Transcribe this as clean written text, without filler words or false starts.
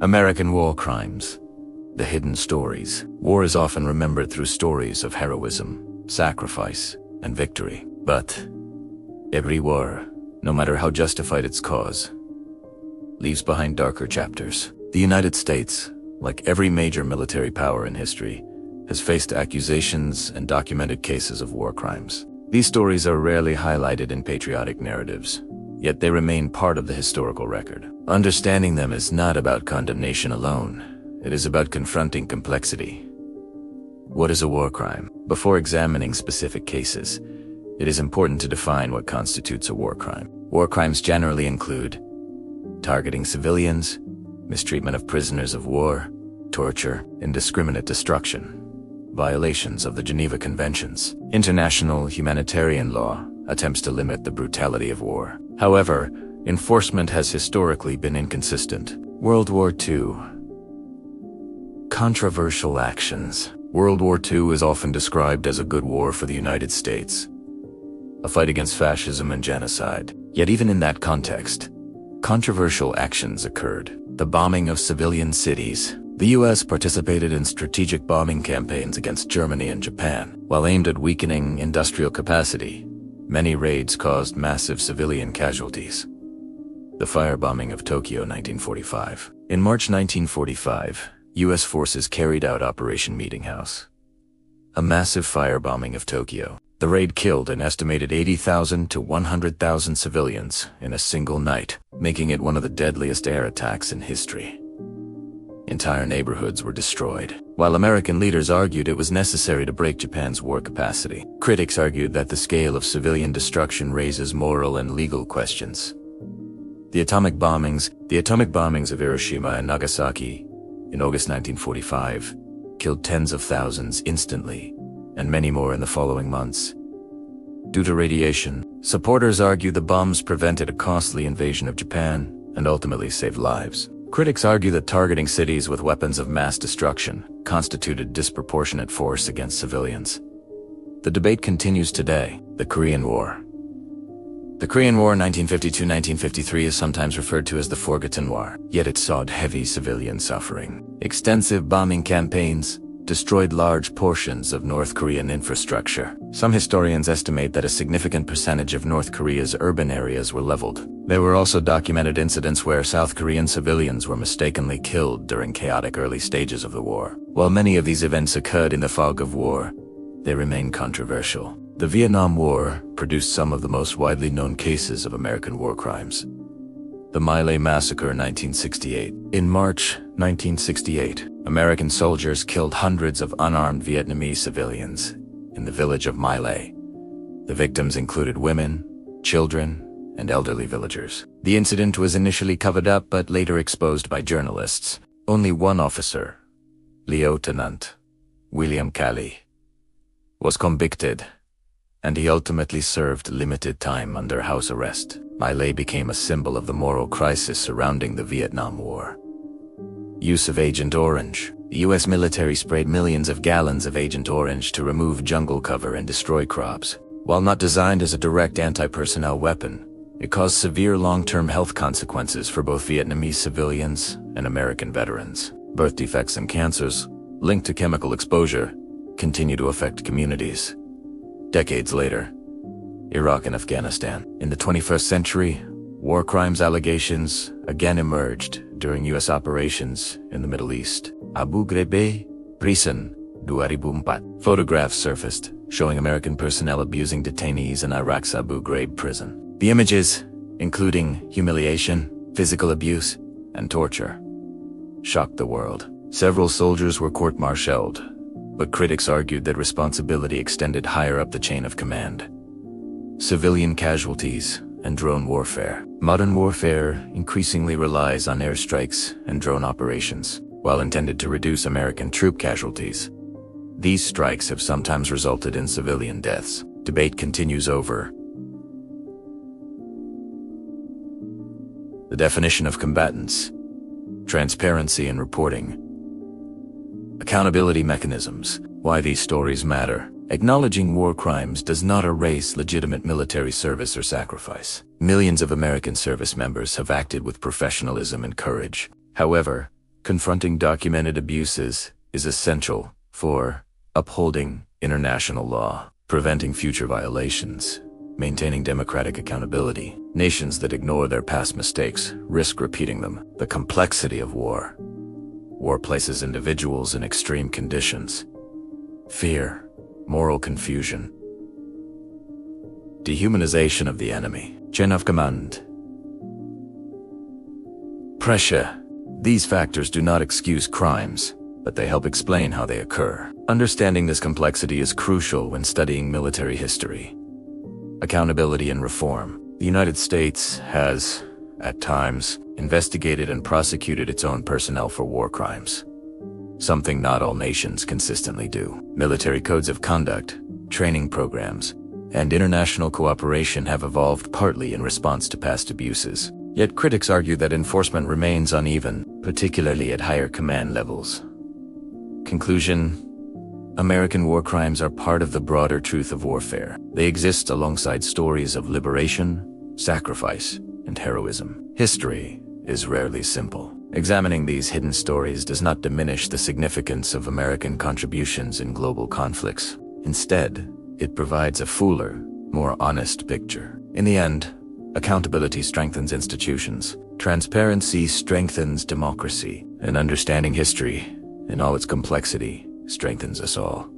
American war crimes. The hidden stories. War is often remembered through stories of heroism, sacrifice, and victory. But every war, no matter how justified its cause, leaves behind darker chapters. The United States, like every major military power in history, has faced accusations and documented cases of war crimes. These stories are rarely highlighted in patriotic narratives, yet they remain part of the historical record. Understanding them is not about condemnation alone. It is about confronting complexity. What is a war crime? Before examining specific cases, it is important to define what constitutes a war crime. War crimes generally include targeting civilians, mistreatment of prisoners of war, torture, indiscriminate destruction, violations of the Geneva Conventions. International humanitarian law attempts to limit the brutality of war. However, enforcement has historically been inconsistent. World War II. Controversial actions. World War II is often described as a good war for the United States, a fight against fascism and genocide. Yet even in that context, controversial actions occurred. The bombing of civilian cities. The U.S. participated in strategic bombing campaigns against Germany and Japan. While aimed at weakening industrial capacity, many raids caused massive civilian casualties. The firebombing of Tokyo 1945. In March 1945, U.S. forces carried out Operation Meeting House, a massive firebombing of Tokyo. The raid killed an estimated 80,000 to 100,000 civilians in a single night, making it one of the deadliest air attacks in history. Entire neighborhoods were destroyed. While American leaders argued it was necessary to break Japan's war capacity, critics argued that the scale of civilian destruction raises moral and legal questions. The atomic bombings of Hiroshima and Nagasaki in August 1945 killed tens of thousands instantly, and many more in the following months. Due to radiation, supporters argue the bombs prevented a costly invasion of Japan and ultimately saved lives. Critics argue that targeting cities with weapons of mass destruction constituted disproportionate force against civilians. The debate continues today. The Korean War. The Korean War 1952-1953 is sometimes referred to as the Forgotten War, yet it saw heavy civilian suffering. Extensive bombing campaigns destroyed large portions of North Korean infrastructure. Some historians estimate that a significant percentage of North Korea's urban areas were leveled. There were also documented incidents where South Korean civilians were mistakenly killed during chaotic early stages of the war. While many of these events occurred in the fog of war, they remain controversial. The Vietnam War produced some of the most widely known cases of American war crimes. The My Lai Massacre 1968. In March 1968, American soldiers killed hundreds of unarmed Vietnamese civilians in the village of My Lai. The victims included women, children, and elderly villagers. The incident was initially covered up but later exposed by journalists. Only one officer, Lieutenant William Calley, was convicted, and he ultimately served limited time under house arrest. My Lai became a symbol of the moral crisis surrounding the Vietnam War. Use of Agent Orange. The U.S. military sprayed millions of gallons of Agent Orange to remove jungle cover and destroy crops. While not designed as a direct anti-personnel weapon, it caused severe long-term health consequences for both Vietnamese civilians and American veterans. Birth defects and cancers linked to chemical exposure continue to affect communities. Decades later, Iraq and Afghanistan. In the 21st century, war crimes allegations again emerged during U.S. operations in the Middle East. Abu Ghraib prison 2004. Photographs surfaced showing American personnel abusing detainees in Iraq's Abu Ghraib prison. The images, including humiliation, physical abuse, and torture, shocked the world. Several soldiers were court-martialed, but critics argued that responsibility extended higher up the chain of command. Civilian casualties and drone warfare. Modern warfare increasingly relies on airstrikes and drone operations. While intended to reduce American troop casualties, these strikes have sometimes resulted in civilian deaths. Debate continues over the definition of combatants, transparency and reporting, accountability mechanisms. Why these stories matter. Acknowledging war crimes does not erase legitimate military service or sacrifice. Millions of American service members have acted with professionalism and courage. However, Confronting documented abuses is essential for upholding international law, preventing future violations, maintaining democratic accountability. Nations that ignore their past mistakes risk repeating them. The complexity of war. War places individuals in extreme conditions. Fear, moral confusion, dehumanization of the enemy, chain of command, pressure. These factors do not excuse crimes, but they help explain how they occur. Understanding this complexity is crucial when studying military history. Accountability and reform. The United States has, at times, investigated and prosecuted its own personnel for war crimes, something not all nations consistently do. Military codes of conduct, training programs, and international cooperation have evolved partly in response to past abuses. Yet critics argue that enforcement remains uneven, particularly at higher command levels. Conclusion: American war crimes are part of the broader truth of warfare. They exist alongside stories of liberation, sacrifice, and heroism. History is rarely simple. Examining these hidden stories does not diminish the significance of American contributions in global conflicts. Instead, it provides a fuller, more honest picture. In the end, accountability strengthens institutions, transparency strengthens democracy, and understanding history, in all its complexity, strengthens us all.